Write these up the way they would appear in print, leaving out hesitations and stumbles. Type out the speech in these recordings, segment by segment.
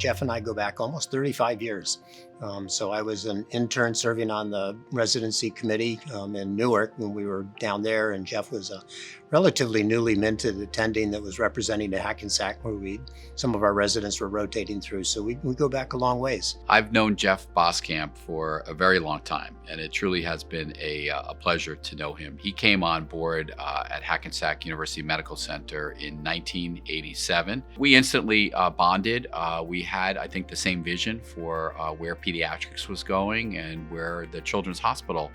Jeff and I go back almost 35 years. So I was an intern serving on the residency committee in Newark when we were down there, and Jeff was a relatively newly minted attending that was representing the Hackensack, where some of our residents were rotating through. So we go back a long ways. I've known Jeff Boscamp for a very long time, and it truly has been a pleasure to know him. He came on board at Hackensack University Medical Center in 1987. We instantly bonded. We had, I think, the same vision for where pediatrics was going and where the Children's Hospital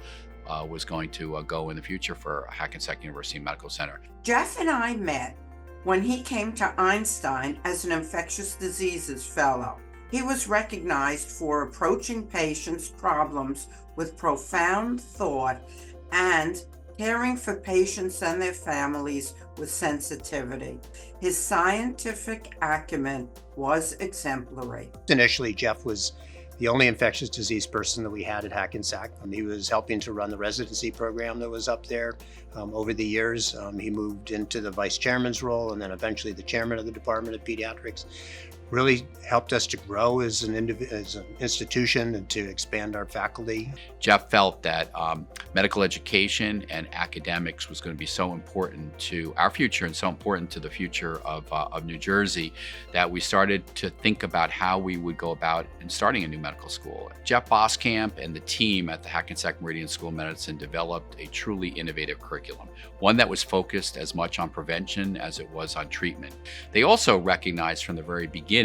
was going to go in the future for Hackensack University Medical Center. Jeff and I met when he came to Einstein as an infectious diseases fellow. He was recognized for approaching patients' problems with profound thought and caring for patients and their families with sensitivity. His scientific acumen was exemplary. Initially, Jeff was the only infectious disease person that we had at Hackensack. He was helping to run the residency program that was up there. Over the years, he moved into the vice chairman's role and then eventually the chairman of the Department of Pediatrics. Really helped us to grow as an institution and to expand our faculty. Jeff felt that medical education and academics was going to be so important to our future and so important to the future of New Jersey that we started to think about how we would go about in starting a new medical school. Jeff Boscamp and the team at the Hackensack Meridian School of Medicine developed a truly innovative curriculum, one that was focused as much on prevention as it was on treatment. They also recognized from the very beginning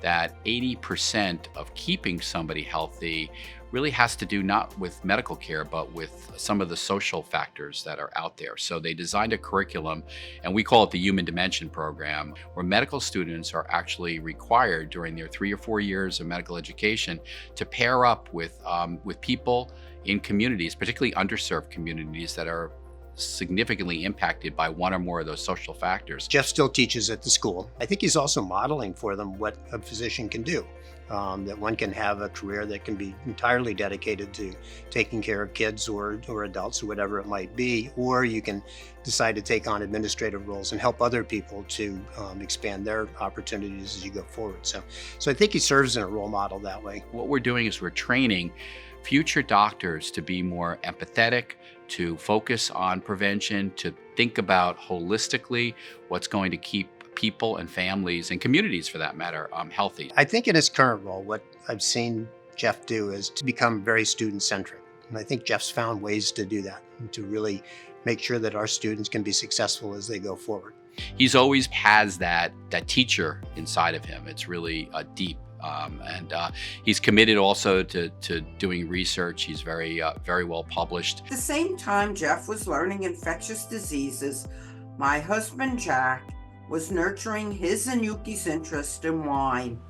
that 80% of keeping somebody healthy really has to do not with medical care, but with some of the social factors that are out there. So they designed a curriculum, and we call it the Human Dimension Program, where medical students are actually required during their 3 or 4 years of medical education to pair up with people in communities, particularly underserved communities that are significantly impacted by one or more of those social factors. Jeff still teaches at the school. I think he's also modeling for them what a physician can do, that one can have a career that can be entirely dedicated to taking care of kids or adults or whatever it might be, or you can decide to take on administrative roles and help other people to expand their opportunities as you go forward. So I think he serves in a role model that way. What we're doing is we're training future doctors to be more empathetic, to focus on prevention, to think about holistically what's going to keep people and families and communities, for that matter, healthy. I think in his current role, what I've seen Jeff do is to become very student-centric. And I think Jeff's found ways to do that and to really make sure that our students can be successful as they go forward. He's always has that teacher inside of him. It's really deep. And he's committed also to doing research. He's very well published. At the same time Jeff was learning infectious diseases, my husband Jack was nurturing his and Yuki's interest in wine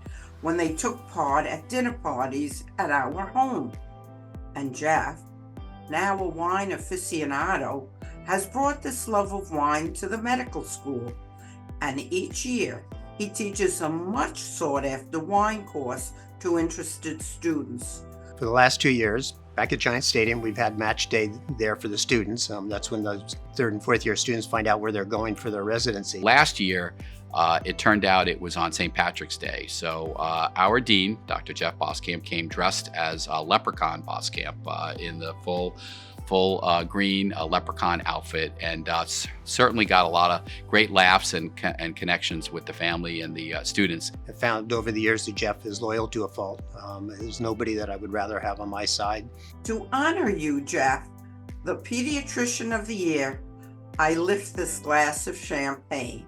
when they took part at dinner parties at our home. And Jeff, now a wine aficionado, has brought this love of wine to the medical school. And each year, he teaches a much sought-after wine course to interested students. For the last 2 years, back at Giant Stadium, we've had match day there for the students. That's when the 3rd and 4th year students find out where they're going for their residency. Last year, it turned out it was on St. Patrick's Day. So our dean, Dr. Jeff Boscamp, came dressed as Leprechaun Boscamp in the full green leprechaun outfit, and certainly got a lot of great laughs and connections with the family and the students. I found over the years that Jeff is loyal to a fault. There's nobody that I would rather have on my side. To honor you, Jeff, the Pediatrician of the Year, I lift this glass of champagne.